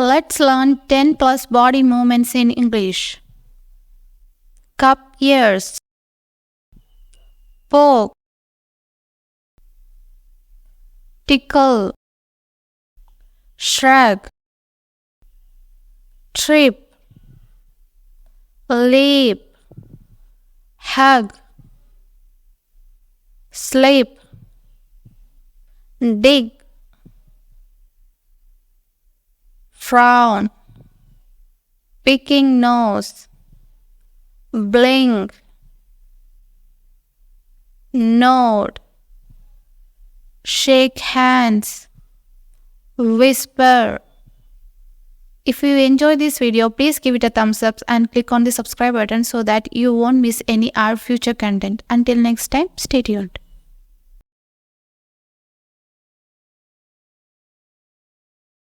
Let's learn 10 plus body movements in English. Cup ears, poke, tickle, shrug, trip, leap, hug, sleep, dig, frown, picking nose, blink, nod, shake hands, whisper. If you enjoy this video, please give it a thumbs up and click on the subscribe button so that you won't miss any our future content. Until next time, stay tuned.